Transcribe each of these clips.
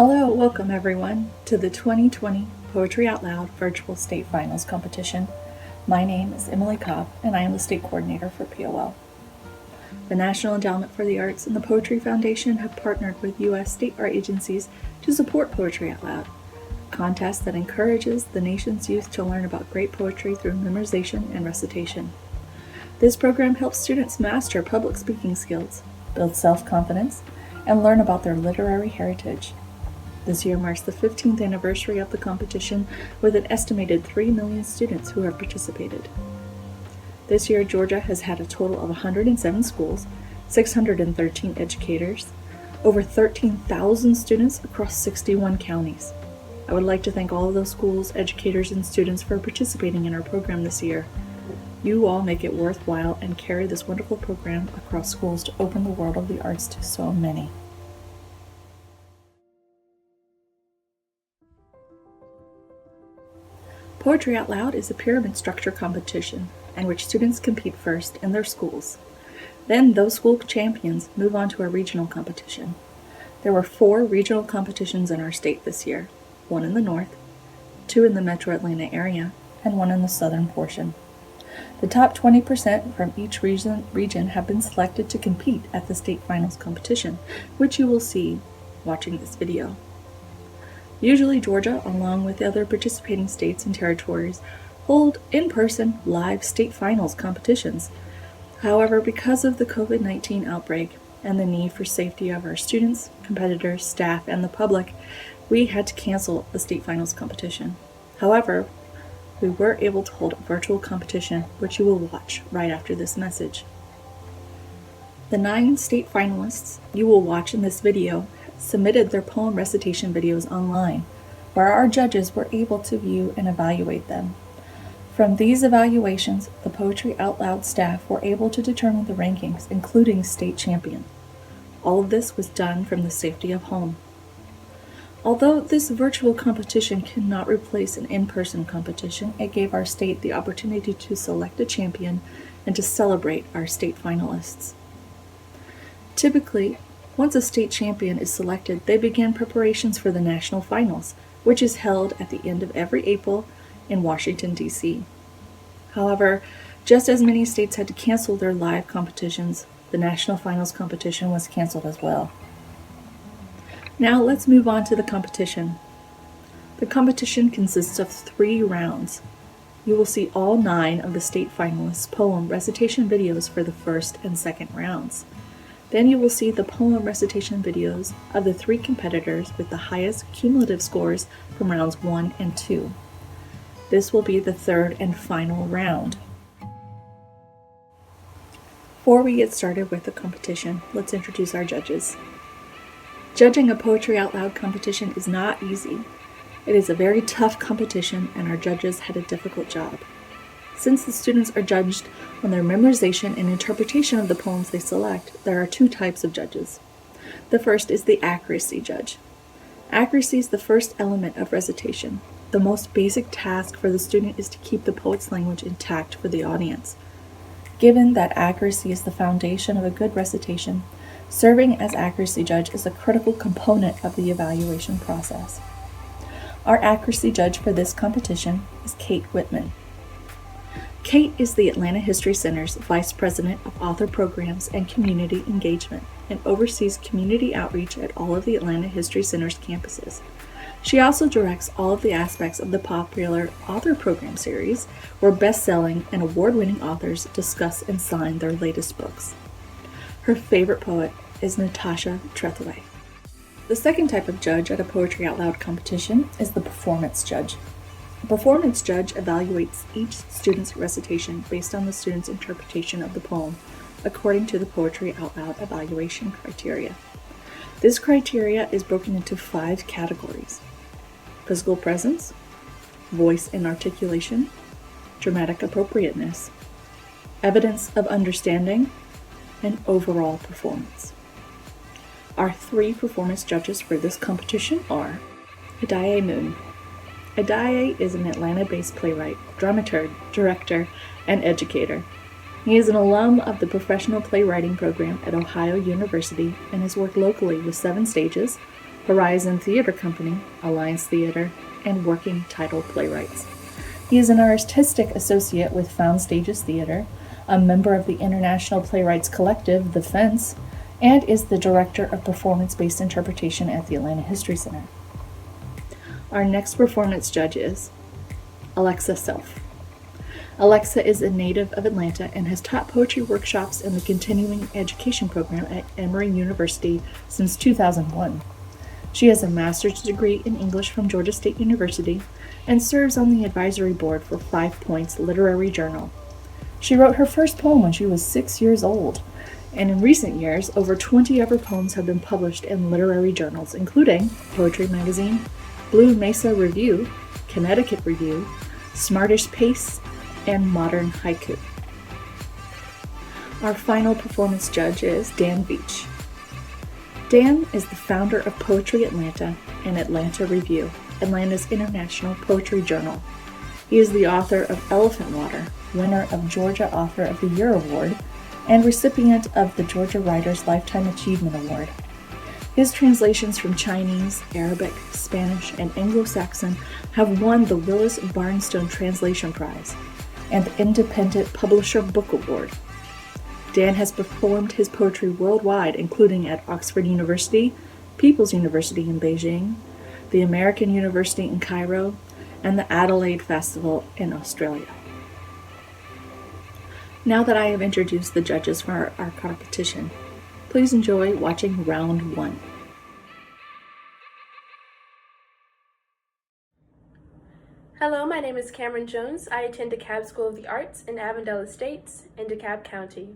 Hello, welcome everyone to the 2020 Poetry Out Loud Virtual State Finals Competition. My name is Emily Cobb and I am the State Coordinator for POL. The National Endowment for the Arts and the Poetry Foundation have partnered with U.S. state art agencies to support Poetry Out Loud, a contest that encourages the nation's youth to learn about great poetry through memorization and recitation. This program helps students master public speaking skills, build self-confidence, and learn about their literary heritage. This year marks the 15th anniversary of the competition with an estimated 3 million students who have participated. This year, Georgia has had a total of 107 schools, 613 educators, over 13,000 students across 61 counties. I would like to thank all of those schools, educators, and students for participating in our program this year. You all make it worthwhile and carry this wonderful program across schools to open the world of the arts to so many. Poetry Out Loud is a pyramid structure competition in which students compete first in their schools. Then those school champions move on to a regional competition. There were 4 regional competitions in our state this year, 1 in the north, 2 in the metro Atlanta area, and 1 in the southern portion. The top 20% from each region have been selected to compete at the state finals competition, which you will see watching this video. Usually Georgia, along with the other participating states and territories, hold in-person live state finals competitions. However, because of the COVID-19 outbreak and the need for safety of our students, competitors, staff, and the public, we had to cancel the state finals competition. However, we were able to hold a virtual competition, which you will watch right after this message. The 9 state finalists you will watch in this video submitted their poem recitation videos online, where our judges were able to view and evaluate them. From these evaluations, the Poetry Out Loud staff were able to determine the rankings, including state champion. All of this was done from the safety of home. Although this virtual competition cannot replace an in-person competition, it gave our state the opportunity to select a champion and to celebrate our state finalists. Typically, once a state champion is selected, they begin preparations for the national finals, which is held at the end of every April in Washington, D.C. However, just as many states had to cancel their live competitions, the national finals competition was canceled as well. Now let's move on to the competition. The competition consists of 3 rounds. You will see all 9 of the state finalists' poem recitation videos for the first and second rounds. Then you will see the poem recitation videos of the 3 competitors with the highest cumulative scores from rounds 1 and 2. This will be the 3rd and final round. Before we get started with the competition, let's introduce our judges. Judging a Poetry Out Loud competition is not easy. It is a very tough competition and our judges had a difficult job. Since the students are judged on their memorization and interpretation of the poems they select, there are 2 types of judges. The first is the accuracy judge. Accuracy is the first element of recitation. The most basic task for the student is to keep the poet's language intact for the audience. Given that accuracy is the foundation of a good recitation, serving as accuracy judge is a critical component of the evaluation process. Our accuracy judge for this competition is Kate Whitman. Kate is the Atlanta History Center's Vice President of Author Programs and Community Engagement and oversees community outreach at all of the Atlanta History Center's campuses. She also directs all of the aspects of the popular Author Program series, where best-selling and award-winning authors discuss and sign their latest books. Her favorite poet is Natasha Trethewey. The second type of judge at a Poetry Out Loud competition is the performance judge. The performance judge evaluates each student's recitation based on the student's interpretation of the poem, according to the Poetry Out Loud evaluation criteria. This criteria is broken into 5 categories: physical presence, voice and articulation, dramatic appropriateness, evidence of understanding, and overall performance. Our 3 performance judges for this competition are Adaye Moon. Adaye is an Atlanta-based playwright, dramaturg, director, and educator. He is an alum of the professional playwriting program at Ohio University and has worked locally with 7 stages, Horizon Theater Company, Alliance Theater, and Working Title Playwrights. He is an artistic associate with Found Stages Theater, a member of the International Playwrights Collective, The Fence, and is the Director of Performance-Based Interpretation at the Atlanta History Center. Our next performance judge is Alexa Self. Alexa is a native of Atlanta and has taught poetry workshops in the continuing education program at Emory University since 2001. She has a master's degree in English from Georgia State University and serves on the advisory board for 5 Points Literary Journal. She wrote her first poem when she was 6 years old, and in recent years, over 20 of her poems have been published in literary journals, including Poetry Magazine, Blue Mesa Review, Connecticut Review, Smartish Pace, and Modern Haiku. Our final performance judge is Dan Veach. Dan is the founder of Poetry Atlanta and Atlanta Review, Atlanta's international poetry journal. He is the author of Elephant Water, winner of Georgia Author of the Year Award, and recipient of the Georgia Writers Lifetime Achievement Award. His translations from Chinese, Arabic, Spanish, and Anglo-Saxon have won the Willis Barnstone Translation Prize and the Independent Publisher Book Award. Dan has performed his poetry worldwide, including at Oxford University, People's University in Beijing, the American University in Cairo, and the Adelaide Festival in Australia. Now that I have introduced the judges for our competition, please enjoy watching round 1. Hello, my name is Cameron Jones. I attend DeKalb School of the Arts in Avondale Estates in DeKalb County.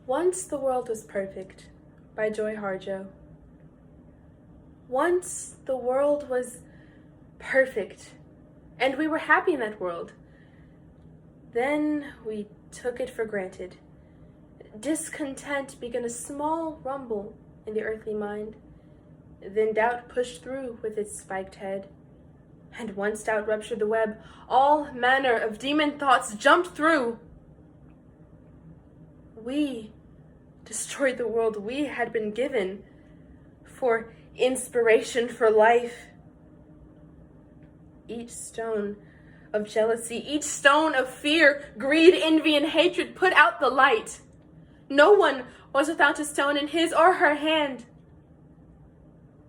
Once the World Was Perfect by Joy Harjo. Once the world was perfect, and we were happy in that world. Then we took it for granted. Discontent began a small rumble in the earthly mind. Then doubt pushed through with its spiked head. And once doubt ruptured the web, all manner of demon thoughts jumped through. We destroyed the world we had been given for inspiration for life. Each stone of jealousy, each stone of fear, greed, envy, and hatred put out the light. No one was without a stone in his or her hand.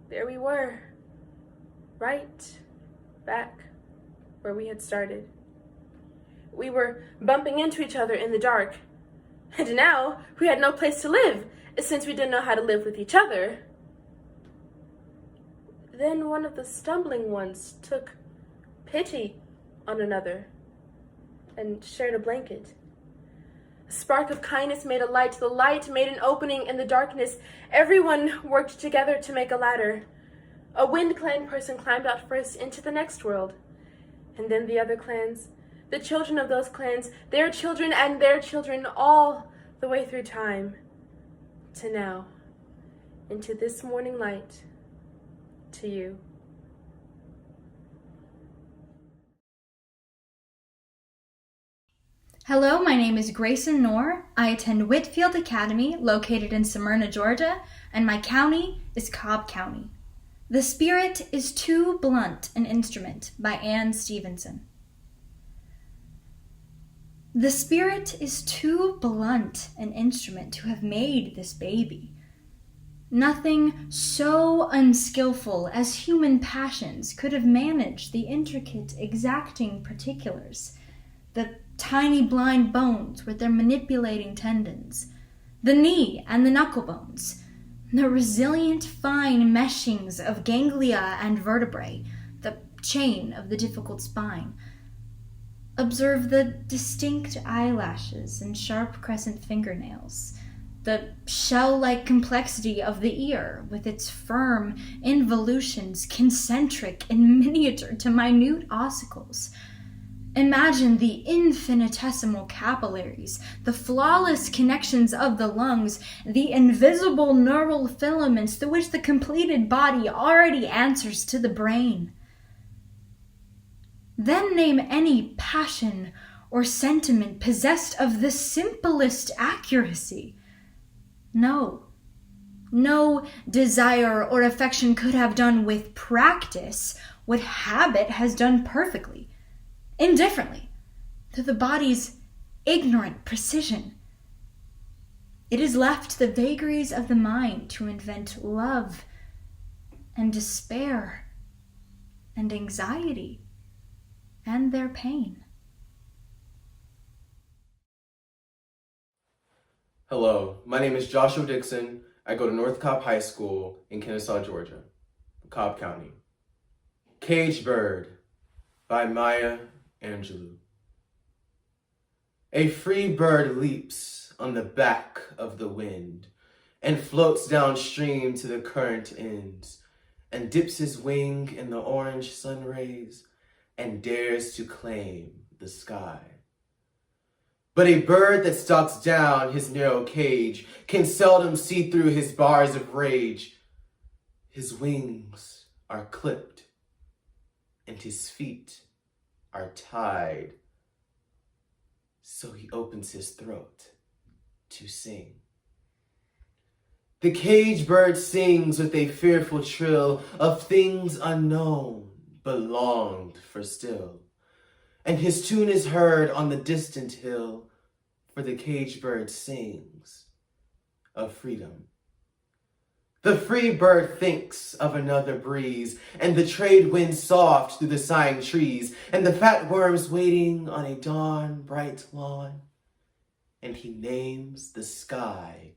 There we were, right back where we had started. We were bumping into each other in the dark, and now we had no place to live, since we didn't know how to live with each other. Then one of the stumbling ones took pity on another and shared a blanket. A spark of kindness made a light. The light made an opening in the darkness. Everyone worked together to make a ladder. A Wind Clan person climbed out first into the next world, and then the other clans, the children of those clans, their children and their children, all the way through time to now, into this morning light, to you. Hello, my name is Grayson Knorr. I attend Whitfield Academy, located in Smyrna, Georgia, and my county is Cobb County. The Spirit is Too Blunt an Instrument by Anne Stevenson. The spirit is too blunt an instrument to have made this baby. Nothing so unskillful as human passions could have managed the intricate, exacting particulars, the tiny blind bones with their manipulating tendons, the knee and the knuckle bones, the resilient fine meshings of ganglia and vertebrae, the chain of the difficult spine. Observe the distinct eyelashes and sharp crescent fingernails, the shell-like complexity of the ear with its firm involutions concentric and miniature to minute ossicles. Imagine the infinitesimal capillaries, the flawless connections of the lungs, the invisible neural filaments through which the completed body already answers to the brain. Then name any passion or sentiment possessed of the simplest accuracy. No, No desire or affection could have done with practice what habit has done perfectly, indifferently, through the body's ignorant precision. It is left to the vagaries of the mind to invent love and despair and anxiety and their pain. Hello, my name is Joshua Dixon. I go to North Cobb High School in Kennesaw, Georgia, Cobb County. Cage Bird by Maya Angelou. A free bird leaps on the back of the wind and floats downstream to the current ends and dips his wing in the orange sun rays and dares to claim the sky. But a bird that stalks down his narrow cage can seldom see through his bars of rage. His wings are clipped and his feet are tied, so he opens his throat to sing. The cage bird sings with a fearful trill of things unknown but longed for still. And his tune is heard on the distant hill, for the cage bird sings of freedom. The free bird thinks of another breeze, and the trade wind soft through the sighing trees, and the fat worms waiting on a dawn bright lawn, and he names the sky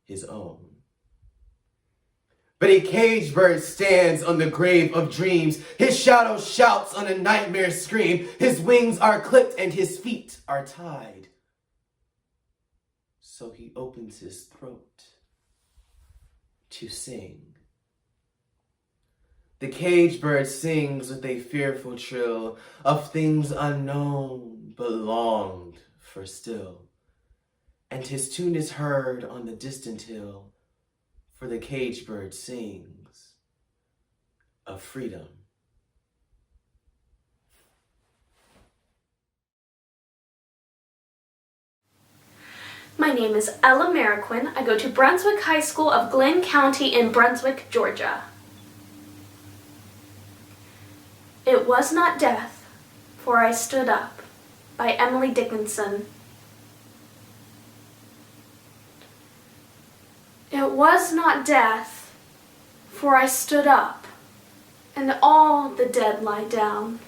his own. But a cage bird stands on the grave of dreams. His shadow shouts on a nightmare scream. His wings are clipped and his feet are tied. So he opens his throat to sing. The cage bird sings with a fearful trill of things unknown but longed for still. And his tune is heard on the distant hill, for the cage bird sings of freedom. My name is Ella Mariquin. I go to Brunswick High School of Glenn County in Brunswick, Georgia. It was not death, for I stood up, by Emily Dickinson. It was not death, for I stood up, and all the dead lie down.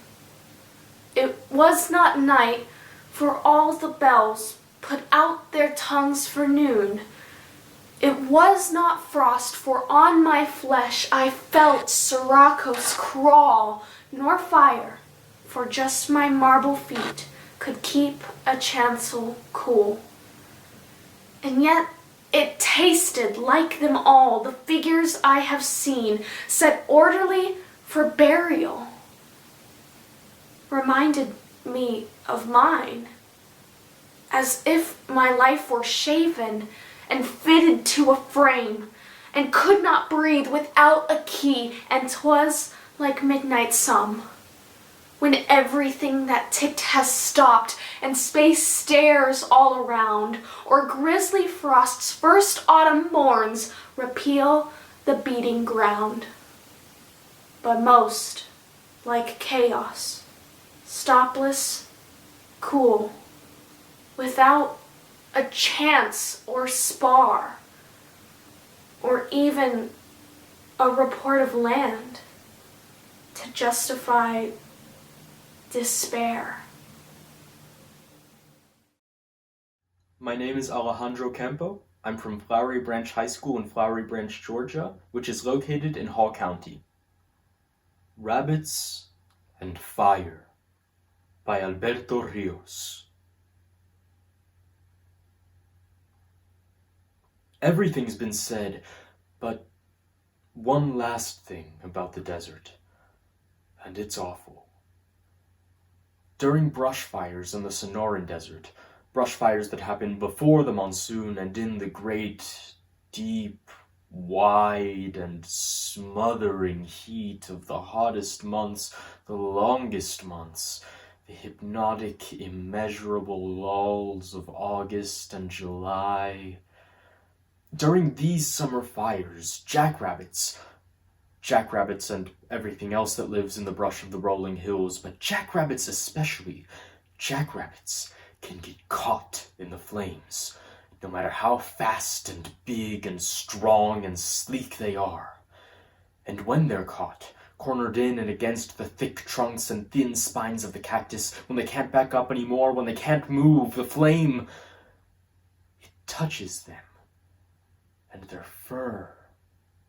It was not night, for all the bells put out their tongues for noon. It was not frost, for on my flesh I felt Sirocco's crawl, nor fire, for just my marble feet could keep a chancel cool. And yet it tasted like them all, the figures I have seen, set orderly for burial, reminded me of mine, as if my life were shaven and fitted to a frame, and could not breathe without a key, and 'twas like midnight some, when everything that ticked has stopped, and space stares all around, or grisly frost's first autumn morns repeal the beating ground. But most like chaos, stopless, cool, without a chance or spar, or even a report of land to justify despair. My name is Alejandro Campo. I'm from Flowery Branch High School in Flowery Branch, Georgia, which is located in Hall County. Rabbits and Fire by Alberto Rios. Everything's been said, but one last thing about the desert, and it's awful. During brush fires in the Sonoran Desert, brush fires that happen before the monsoon and in the great, deep, wide, and smothering heat of the hottest months, the longest months, the hypnotic, immeasurable lulls of August and July, During these summer fires, jackrabbits and everything else that lives in the brush of the rolling hills, but jackrabbits especially, jackrabbits can get caught in the flames, no matter how fast and big and strong and sleek they are. And when they're caught, cornered in and against the thick trunks and thin spines of the cactus, when they can't back up anymore, when they can't move, the flame, it touches them, and their fur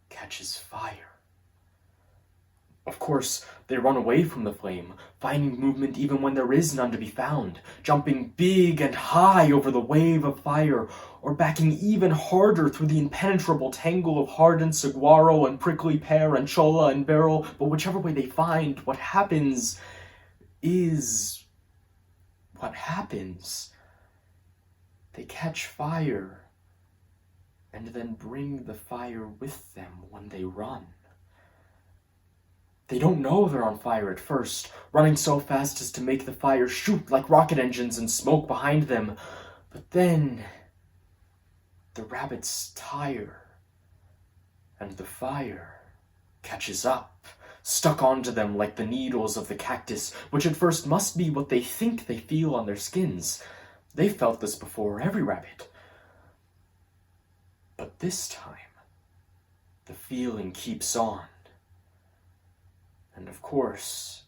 catches fire. Of course, they run away from the flame, finding movement even when there is none to be found, jumping big and high over the wave of fire, or backing even harder through the impenetrable tangle of hardened saguaro and prickly pear and cholla and beryl. But whichever way they find, what happens is what happens. They catch fire, and then bring the fire with them when they run. They don't know they're on fire at first, running so fast as to make the fire shoot like rocket engines and smoke behind them. But then the rabbits tire, and the fire catches up, stuck onto them like the needles of the cactus, which at first must be what they think they feel on their skins. They've felt this before, every rabbit. But this time, the feeling keeps on. And of course,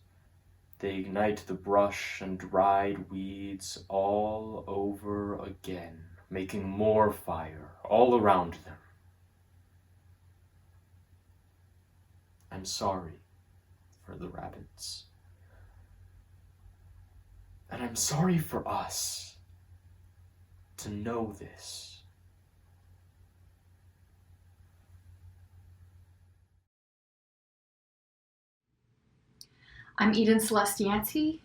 they ignite the brush and dried weeds all over again, making more fire all around them. I'm sorry for the rabbits. And I'm sorry for us to know this. I'm Eden Celestianti.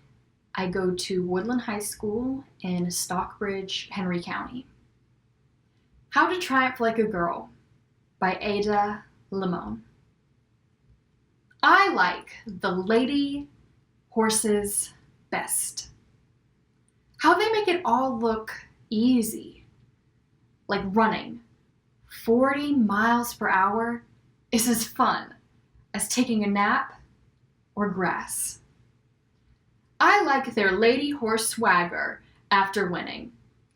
I go to Woodland High School in Stockbridge, Henry County. How to Triumph Like a Girl by Ada Limon. I like the lady horses best. How they make it all look easy, like running 40 miles per hour is as fun as taking a nap or grass. I like their lady horse swagger after winning.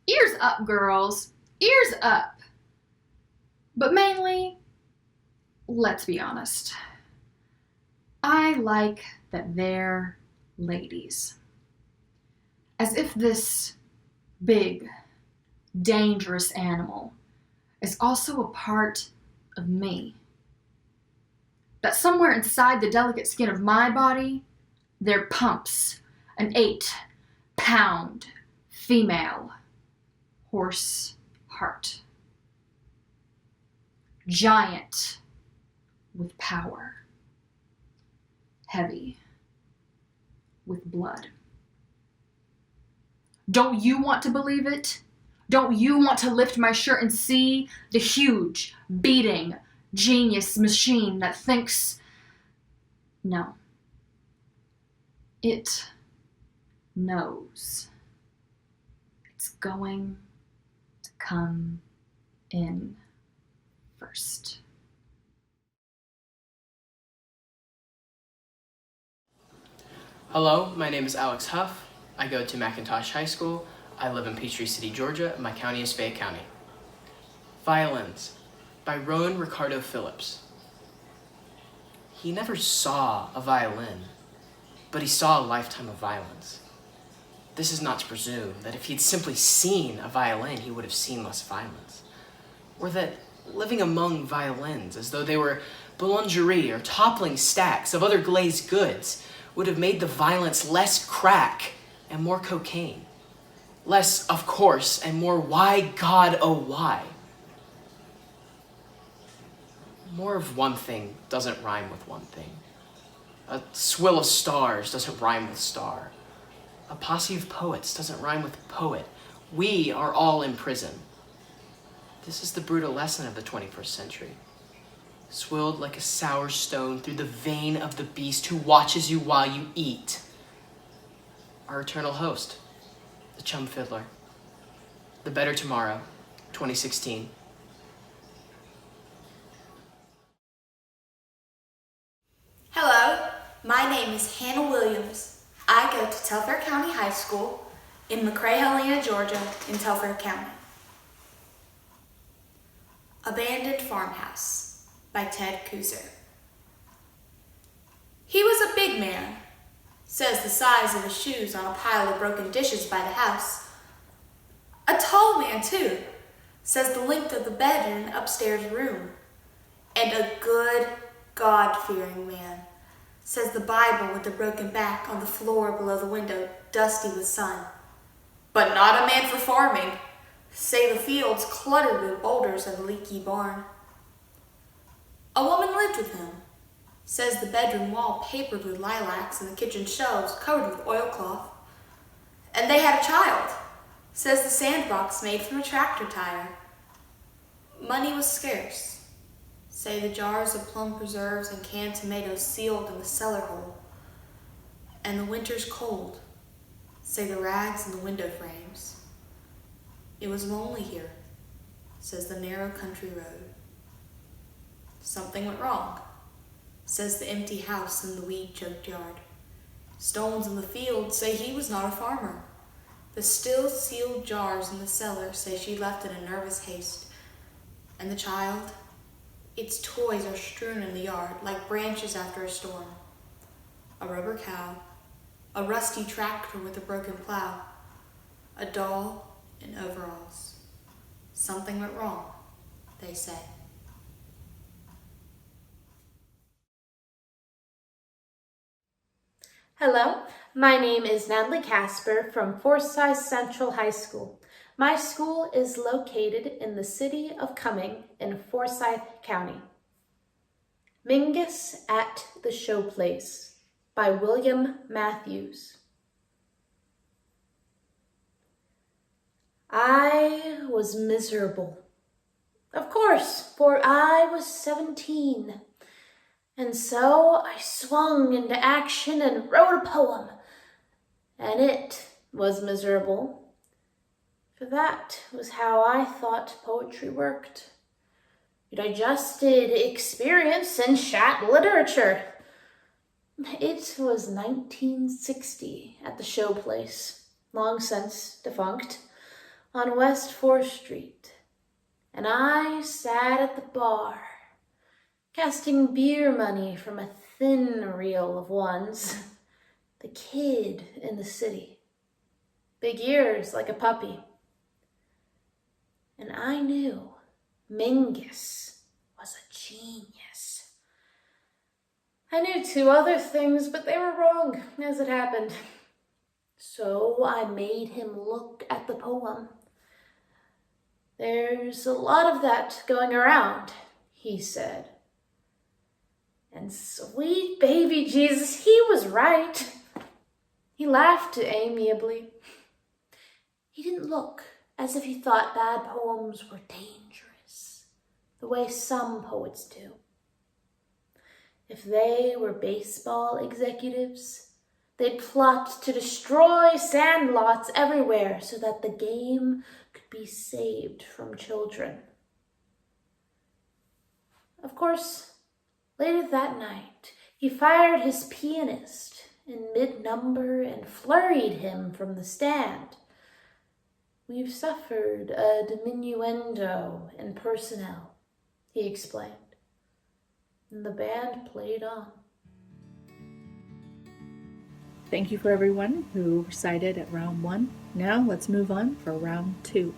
Ears up, girls, ears up. But mainly, let's be honest, I like that they're ladies. As if this big, dangerous animal is also a part of me. That somewhere inside the delicate skin of my body, there pumps an 8-pound female horse heart. Giant with power. Heavy with blood. Don't you want to believe it? Don't you want to lift my shirt and see the huge, beating, genius machine that thinks? No. It knows. It's going to come in first. Hello, my name is Alex Huff. I go to McIntosh High School. I live in Peachtree City, Georgia. My county is Fayette County. Violins by Rowan Ricardo Phillips. He never saw a violin, but he saw a lifetime of violence. This is not to presume that if he'd simply seen a violin, he would have seen less violence. Or that living among violins as though they were boulangerie or toppling stacks of other glazed goods would have made the violence less crack and more cocaine. Less, of course, and more why, God, oh why. More of one thing doesn't rhyme with one thing. A swill of stars doesn't rhyme with star. A posse of poets doesn't rhyme with poet. We are all in prison. This is the brutal lesson of the 21st century. Swilled like a sour stone through the vein of the beast who watches you while you eat. Our eternal host, the Chum Fiddler. The Better Tomorrow, 2016. name is Hannah Williams. I go to Telfair County High School in McRae, Helena, Georgia, in Telfair County. Abandoned Farmhouse by Ted Kuzer. He was a big man, says the size of his shoes on a pile of broken dishes by the house. A tall man, too, says the length of the bed in an upstairs room. And a good, God-fearing man, says the Bible with the broken back on the floor below the window, dusty with sun. But not a man for farming, say the fields cluttered with boulders and a leaky barn. A woman lived with him, says the bedroom wall papered with lilacs and the kitchen shelves covered with oilcloth. And they had a child, says the sandbox made from a tractor tire. Money was scarce, say the jars of plum preserves and canned tomatoes sealed in the cellar hole. And the winter's cold, say the rags in the window frames. It was lonely here, says the narrow country road. Something went wrong, says the empty house in the weed-choked yard. Stones in the field say he was not a farmer. The still sealed jars in the cellar say she left in a nervous haste. And the child, its toys are strewn in the yard like branches after a storm. A rubber cow, a rusty tractor with a broken plow, a doll in overalls. Something went wrong, they say. Hello, my name is Natalie Casper from Forsyth Central High School. My school is located in the city of Cumming in Forsyth County. Mingus at the Showplace by William Matthews. I was miserable, of course, for I was 17. And so I swung into action and wrote a poem. And it was miserable, for that was how I thought poetry worked. You digested experience and shat literature. It was 1960 at the Showplace, long since defunct, on West 4th Street. And I sat at the bar, casting beer money from a thin reel of ones. The kid in the city, big ears like a puppy. And I knew Mingus was a genius. I knew 2 other things, but they were wrong, as it happened. So I made him look at the poem. There's a lot of that going around, he said. And sweet baby Jesus, he was right. He laughed amiably. He didn't look as if he thought bad poems were dangerous, the way some poets do. If they were baseball executives, they'd plot to destroy sandlots everywhere so that the game could be saved from children. Of course, later that night, he fired his pianist in mid-number and flurried him from the stand. We've suffered a diminuendo in personnel, he explained. And the band played on. Thank you for everyone who recited at round 1. Now let's move on for round 2.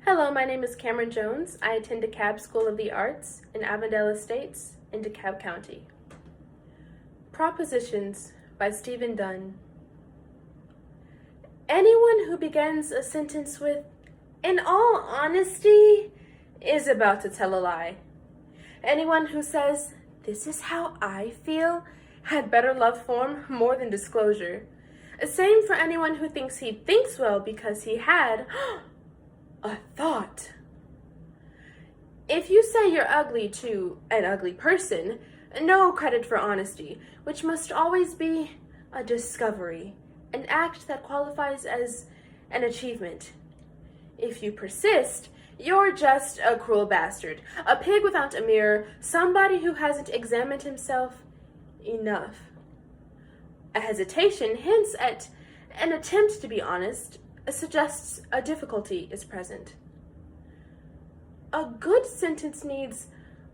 Hello, my name is Cameron Jones. I attend DeKalb School of the Arts in Avondale Estates in DeKalb County. Propositions by Stephen Dunn. Anyone who begins a sentence with, "In all honesty," is about to tell a lie. Anyone who says, "This is how I feel," had better love form more than disclosure. Same for anyone who thinks he thinks well because he had a thought. If you say you're ugly to an ugly person, no credit for honesty, which must always be a discovery, an act that qualifies as an achievement. If you persist, You're just a cruel bastard, a pig without a mirror, somebody who hasn't examined himself enough. A hesitation hints at an attempt to be honest, suggests a difficulty is present. A good sentence needs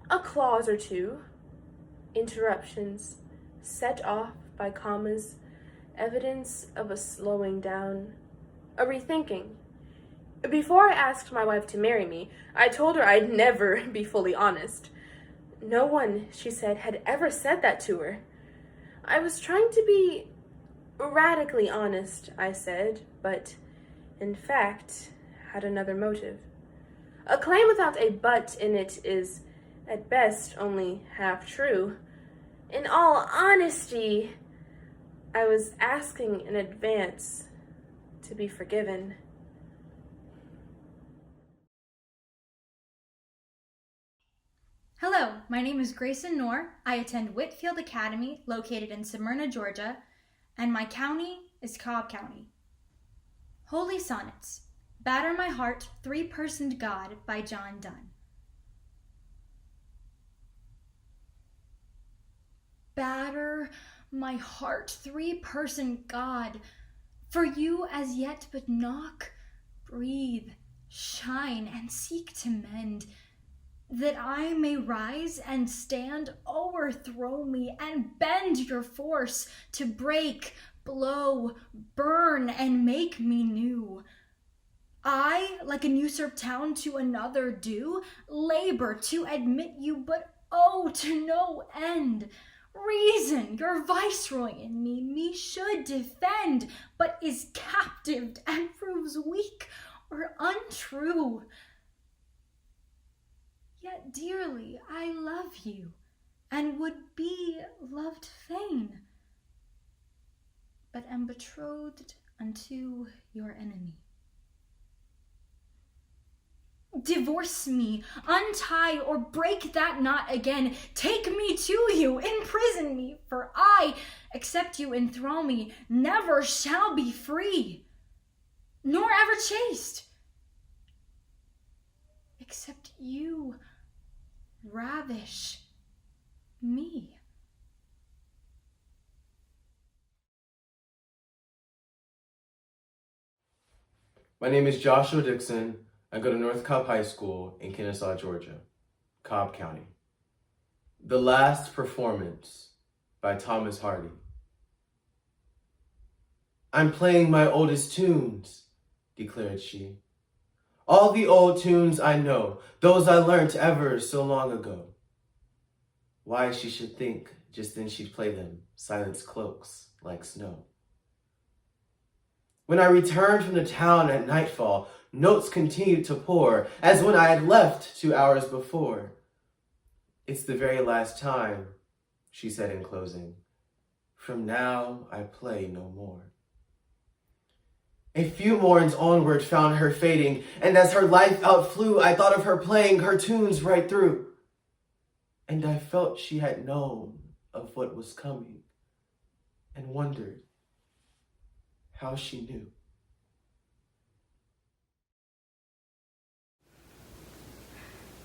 a clause or two, interruptions set off by commas, evidence of a slowing down, a rethinking. Before I asked my wife to marry me, I told her I'd never be fully honest. No one, she said, had ever said that to her. I was trying to be radically honest, I said, but in fact had another motive. A claim without a but in it is, at best, only half true. In all honesty, I was asking in advance to be forgiven. Hello, my name is Grayson Knorr. I attend Whitfield Academy, located in Smyrna, Georgia, and my county is Cobb County. Holy Sonnets, Batter My Heart, Three-Personed God by John Donne. Batter my heart, three-person God, for you as yet but knock, breathe, shine, and seek to mend, that I may rise and stand, o'erthrow me, and bend your force to break, blow, burn, and make me new. I, like an usurped town to another do, labor to admit you, but oh, to no end. Reason, your viceroy in me should defend, but is captived and proves weak or untrue. Yet dearly I love you, and would be loved fain, but am betrothed unto your enemy. Divorce me, untie or break that knot again. Take me to you, imprison me, for I, except you enthrall me, never shall be free, nor ever chaste, except you ravish me. My name is Joshua Dixon. I go to North Cobb High School in Kennesaw, Georgia, Cobb County. The Last Performance by Thomas Hardy. I'm playing my oldest tunes, declared she. All the old tunes I know, those I learnt ever so long ago. Why she should think just then she'd play them, silence cloaks like snow. When I returned from the town at nightfall, notes continued to pour, as when I had left 2 hours before. It's the very last time, she said in closing. From now I play no more. A few morns onward found her fading, and as her life outflew, I thought of her playing her tunes right through. And I felt she had known of what was coming, and wondered how she knew.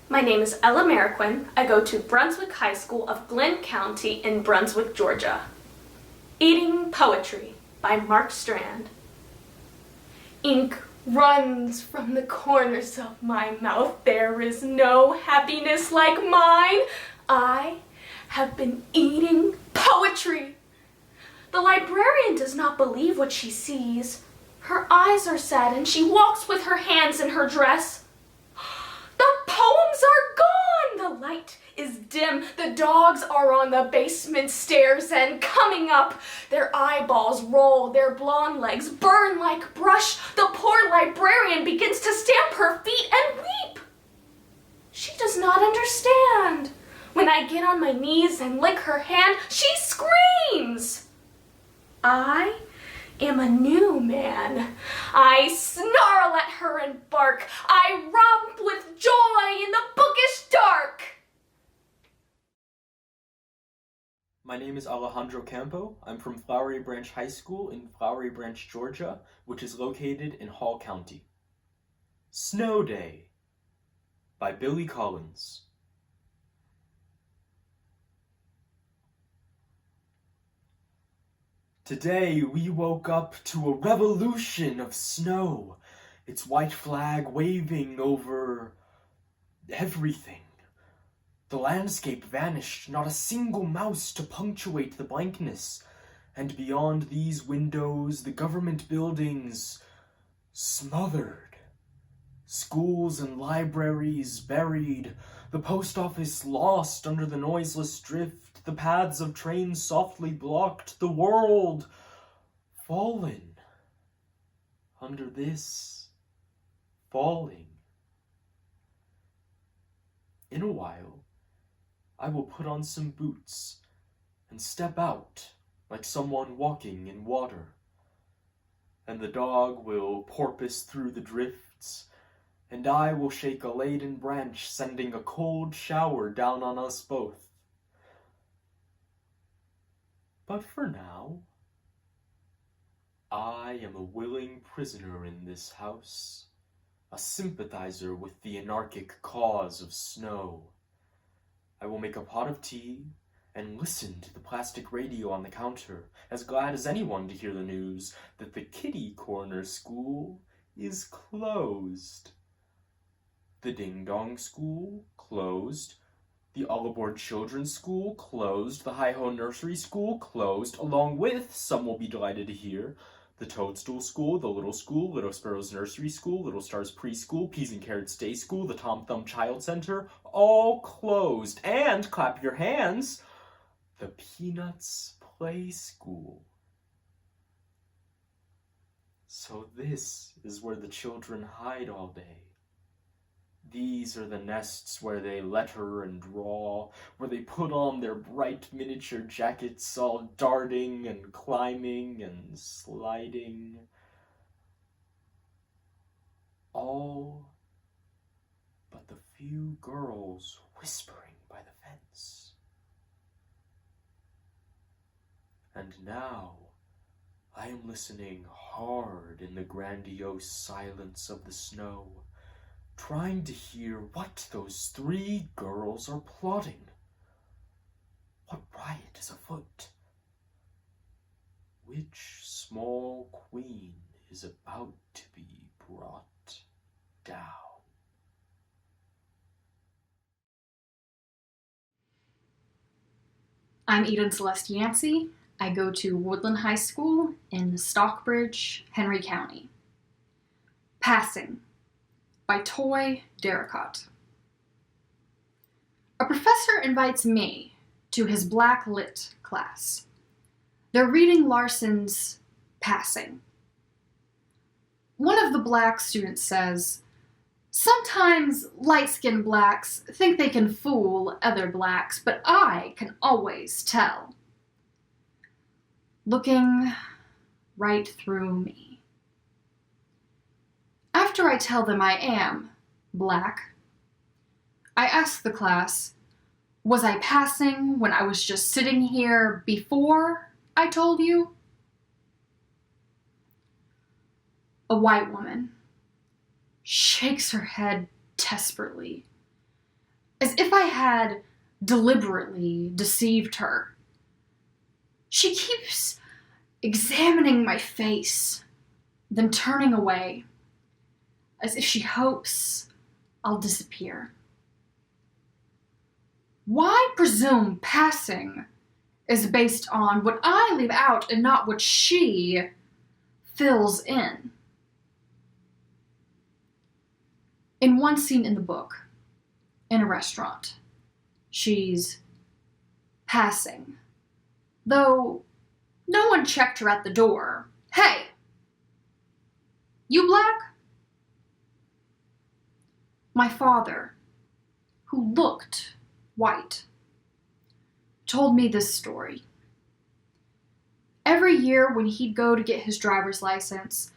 My name is Ella Mariquin. I go to Brunswick High School of Glenn County in Brunswick, Georgia. Eating Poetry by Mark Strand. Ink runs from the corners of my mouth. There is no happiness like mine. I have been eating poetry. The librarian does not believe what she sees. Her eyes are sad and she walks with her hands in her dress. The poems are gone! The light is dim. The dogs are on the basement stairs and coming up. Their eyeballs roll, their blonde legs burn like brush. The poor librarian begins to stamp her feet and weep. She does not understand. When I get on my knees and lick her hand, she screams. I am a new man. I snarl at her and bark. I romp with joy in the bookish dark. My name is Alejandro Campo. I'm from Flowery Branch High School in Flowery Branch, Georgia, which is located in Hall County. Snow day. by Billy Collins. Today we woke up to a revolution of snow, its white flag waving over everything. The landscape vanished, not a single mouse to punctuate the blankness, and beyond these windows the government buildings smothered. Schools and libraries buried, the post office lost under the noiseless drift, the paths of trains softly blocked, the world fallen under this falling. In a while, I will put on some boots and step out like someone walking in water, and the dog will porpoise through the drifts, and I will shake a laden branch, sending a cold shower down on us both. But for now, I am a willing prisoner in this house, a sympathizer with the anarchic cause of snow. I will make a pot of tea and listen to the plastic radio on the counter, as glad as anyone to hear the news that the kitty corner school is closed. The ding-dong school closed. The all-aboard children's school closed. The hi-ho nursery school closed, along with, some will be delighted to hear, the toadstool school, the little school, Little Sparrow's nursery school, Little Star's preschool, Peas and Carrots day school, the Tom Thumb Child Center, all closed. And, clap your hands, the Peanuts play school. So this is where the children hide all day. These are the nests where they letter and draw, where they put on their bright miniature jackets, all darting and climbing and sliding. All but the few girls whispering by the fence. And now I am listening hard in the grandiose silence of the snow, trying to hear what those three girls are plotting. What riot is afoot? Which small queen is about to be brought down? I'm Eden Celeste Yancey. I go to Woodland High School in Stockbridge, Henry County. Passing by Toy Darracott. A professor invites me to his Black Lit class. They're reading Larson's Passing. One of the black students says, "Sometimes light-skinned blacks think they can fool other blacks, but I can always tell." Looking right through me. After I tell them I am black, I ask the class, was I passing when I was just sitting here before I told you? A white woman shakes her head desperately, as if I had deliberately deceived her. She keeps examining my face, then turning away, as if she hopes I'll disappear. Why presume passing is based on what I leave out and not what she fills in? In one scene in the book, in a restaurant, she's passing, though no one checked her at the door. "Hey, you black?" My father, who looked white, told me this story. Every year when he'd go to get his driver's license,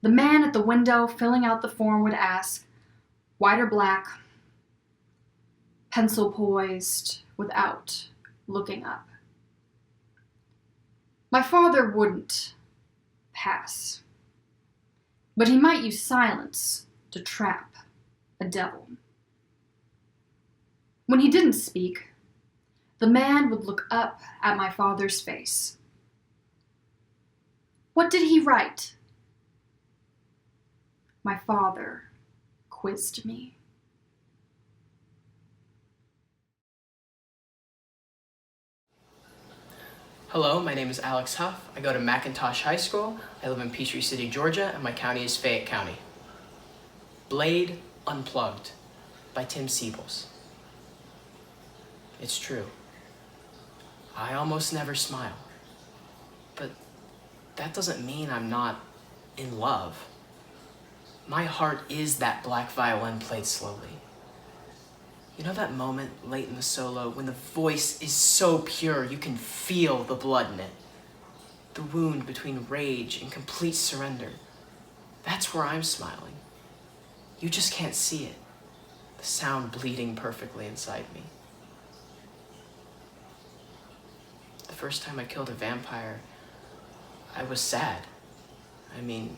the man at the window filling out the form would ask, white or black, pencil poised without looking up. My father wouldn't pass, but he might use silence to trap a devil. When he didn't speak, the man would look up at my father's face. What did he write? My father quizzed me. Hello, my name is Alex Huff. I go to McIntosh High School. I live in Peachtree City, Georgia, and my county is Fayette County. Blade Unplugged by Tim Siebels. It's true. I almost never smile. But that doesn't mean I'm not in love. My heart is that black violin played slowly. You know that moment late in the solo when the voice is so pure you can feel the blood in it? The wound between rage and complete surrender. That's where I'm smiling. You just can't see it. The sound bleeding perfectly inside me. The first time I killed a vampire, I was sad. I mean,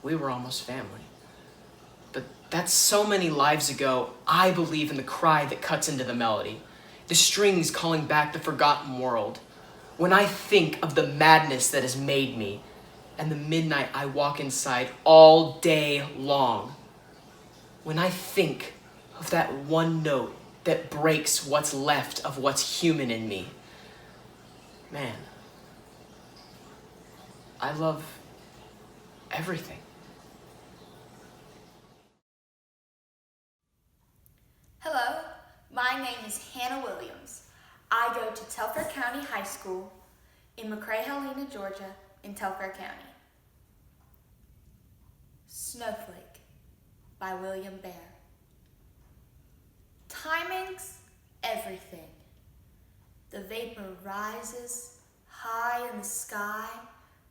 we were almost family. But that's so many lives ago. I believe in the cry that cuts into the melody, the strings calling back the forgotten world. When I think of the madness that has made me, and the midnight I walk inside all day long, when I think of that one note that breaks what's left of what's human in me, man, I love everything. Hello, my name is Hannah Williams. I go to Telfair County High School in McRae, Helena, Georgia, in Telfair County. Snowflake by William Bear. Timing's everything. The vapor rises high in the sky,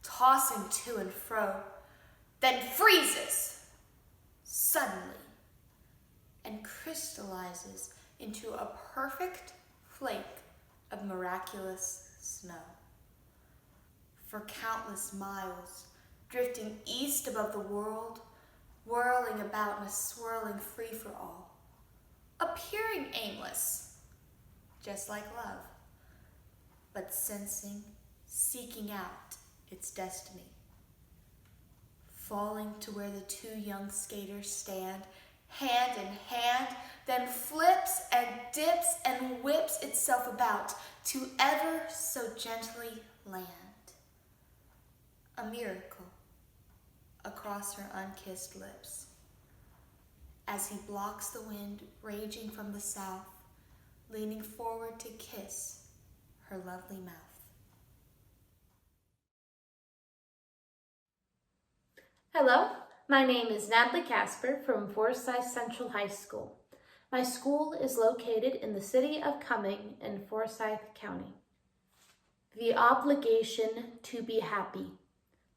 tossing to and fro, then freezes suddenly and crystallizes into a perfect flake of miraculous snow. For countless miles, drifting east above the world, whirling about in a swirling free-for-all, appearing aimless, just like love, but sensing, seeking out its destiny. Falling to where the two young skaters stand, hand in hand, then flips and dips and whips itself about to ever so gently land. A miracle across her unkissed lips, as he blocks the wind raging from the south, leaning forward to kiss her lovely mouth. Hello, my name is Natalie Casper from Forsyth Central High School. My school is located in the city of Cumming in Forsyth County. The Obligation to Be Happy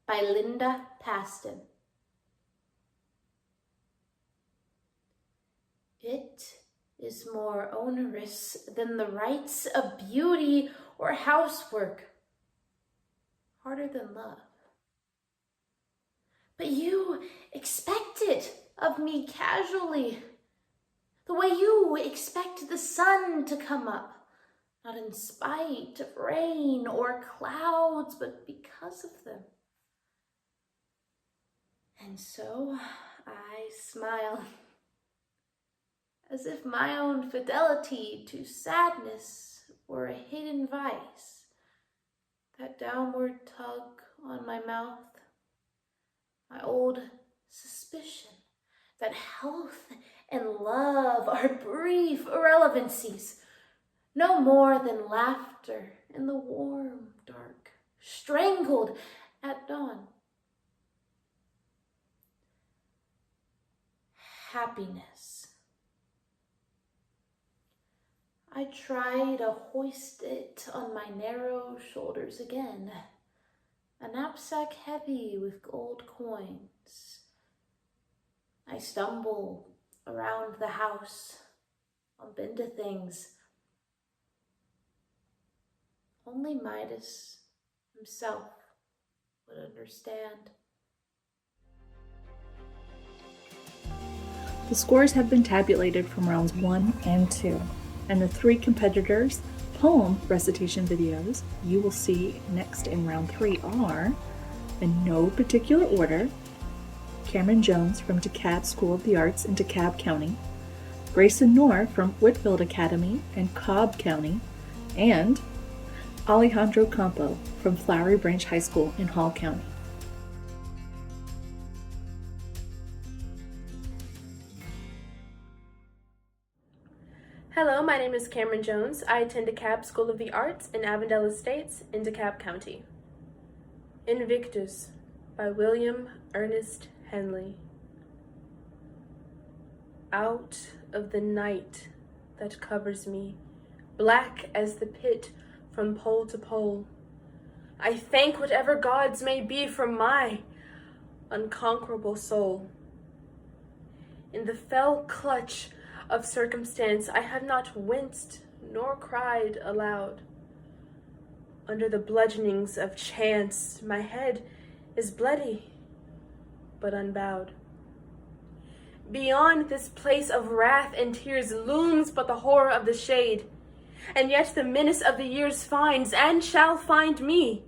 by Linda Paston. It is more onerous than the rights of beauty or housework, harder than love. But you expect it of me casually, the way you expect the sun to come up, not in spite of rain or clouds, but because of them. And so I smile, as if my own fidelity to sadness were a hidden vice, that downward tug on my mouth, my old suspicion that health and love are brief irrelevancies, no more than laughter in the warm dark, strangled at dawn. Happiness. I try to hoist it on my narrow shoulders again, a knapsack heavy with gold coins. I stumble around the house, bump into things. Only Midas himself would understand. The scores have been tabulated from rounds 1 and 2. And the 3 competitors' poem recitation videos you will see next in round 3 are, in no particular order, Cameron Jones from DeKalb School of the Arts in DeKalb County, Grayson Knorr from Whitfield Academy in Cobb County, and Alejandro Campo from Flowery Branch High School in Hall County. Hello, my name is Cameron Jones. I attend DeKalb School of the Arts in Avondale Estates in DeKalb County. Invictus by William Ernest Henley. Out of the night that covers me, black as the pit from pole to pole, I thank whatever gods may be for my unconquerable soul. In the fell clutch of circumstance, I have not winced nor cried aloud. Under the bludgeonings of chance, my head is bloody, but unbowed. Beyond this place of wrath and tears looms but the horror of the shade, and yet the menace of the years finds and shall find me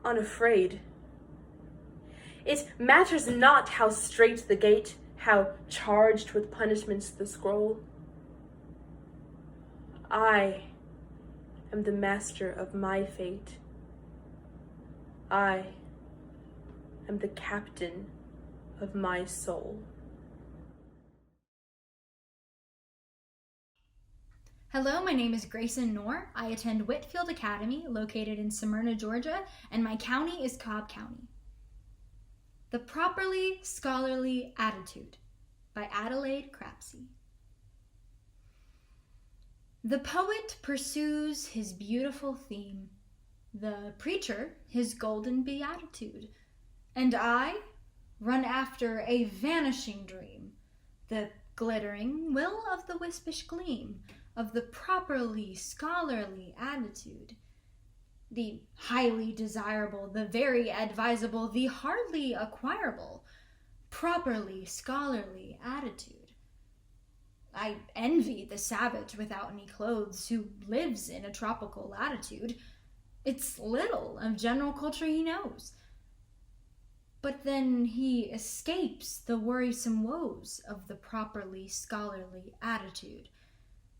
unafraid. It matters not how strait the gate, how charged with punishments the scroll. I am the master of my fate. I am the captain of my soul. Hello, my name is Grayson Knorr. I attend Whitfield Academy, located in Smyrna, Georgia, and my county is Cobb County. The Properly Scholarly Attitude by Adelaide Crapsey. The poet pursues his beautiful theme, the preacher his golden beatitude, and I run after a vanishing dream, the glittering will of the wispish gleam of the properly scholarly attitude, the highly desirable, the very advisable, the hardly acquirable, properly scholarly attitude. I envy the savage without any clothes who lives in a tropical latitude. It's little of general culture he knows. But then he escapes the worrisome woes of the properly scholarly attitude,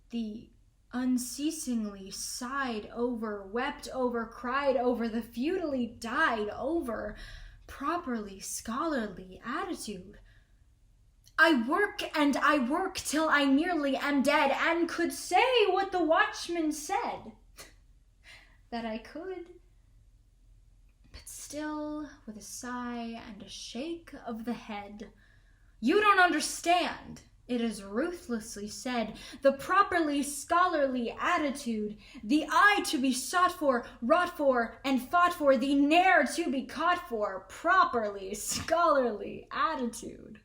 the unceasingly sighed over, wept over, cried over, the futilely died over, properly scholarly attitude. I work and I work till I nearly am dead, and could say what the watchman said, that I could. But still, with a sigh and a shake of the head, you don't understand. It is ruthlessly said, the properly scholarly attitude, the I to be sought for, wrought for, and fought for, the ne'er to be caught for, properly scholarly attitude.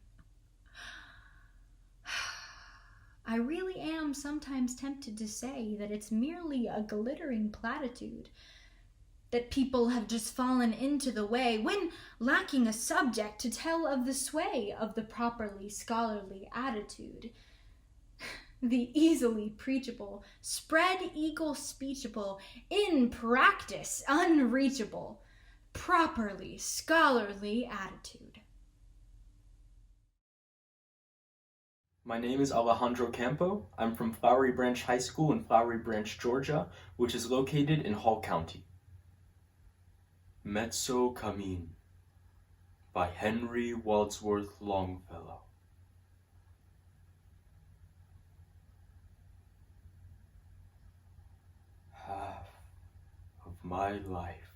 I really am sometimes tempted to say that it's merely a glittering platitude, that people have just fallen into the way, when lacking a subject to tell of the sway of the properly scholarly attitude. The easily preachable, spread eagle speechable, in practice unreachable, properly scholarly attitude. My name is Alejandro Campo. I'm from Flowery Branch High School in Flowery Branch, Georgia, which is located in Hall County. Mezzo Cammin by Henry Wadsworth Longfellow. Half of my life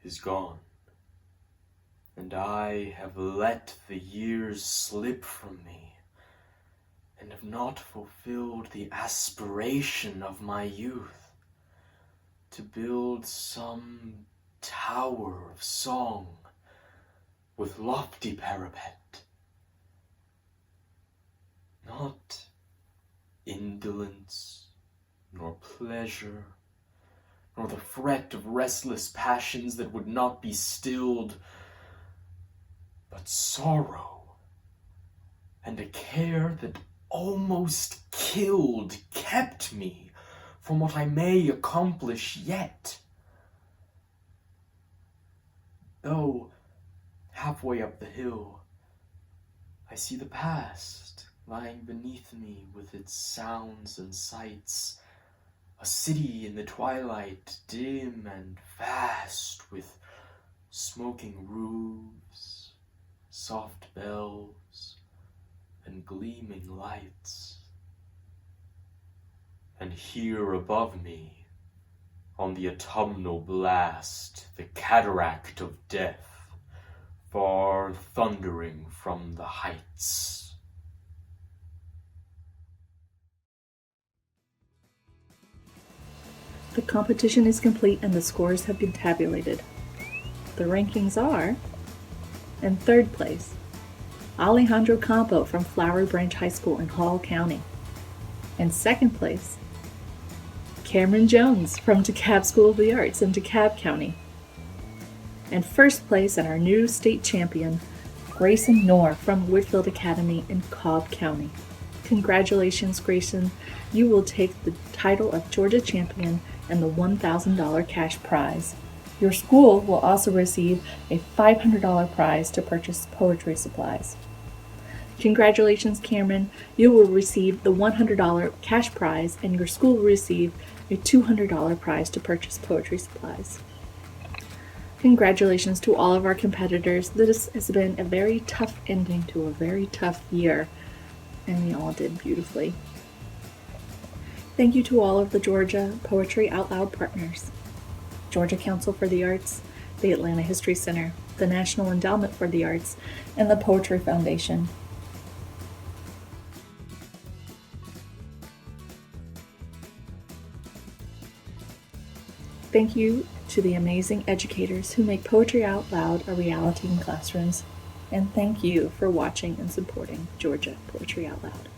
is gone, and I have let the years slip from me, and have not fulfilled the aspiration of my youth, to build some tower of song with lofty parapet. Not indolence, nor pleasure, nor the fret of restless passions that would not be stilled, but sorrow and a care that almost killed kept me from what I may accomplish yet. Though, halfway up the hill, I see the past lying beneath me with its sounds and sights, a city in the twilight, dim and vast, with smoking roofs, soft bells, and gleaming lights. And here above me, on the autumnal blast, the cataract of death, far thundering from the heights. The competition is complete and the scores have been tabulated. The rankings are: in third place, Alejandro Campo from Flowery Branch High School in Hall County. In second place, Cameron Jones from DeKalb School of the Arts in DeKalb County. And first place, and our new state champion, Grayson Knorr from Whitfield Academy in Cobb County. Congratulations, Grayson. You will take the title of Georgia champion and the $1,000 cash prize. Your school will also receive a $500 prize to purchase poetry supplies. Congratulations, Cameron. You will receive the $100 cash prize, and your school will receive a $200 prize to purchase poetry supplies. Congratulations to all of our competitors. This has been a very tough ending to a very tough year, and we all did beautifully. Thank you to all of the Georgia Poetry Out Loud partners: Georgia Council for the Arts, the Atlanta History Center, the National Endowment for the Arts, and the Poetry Foundation. Thank you to the amazing educators who make Poetry Out Loud a reality in classrooms. And thank you for watching and supporting Georgia Poetry Out Loud.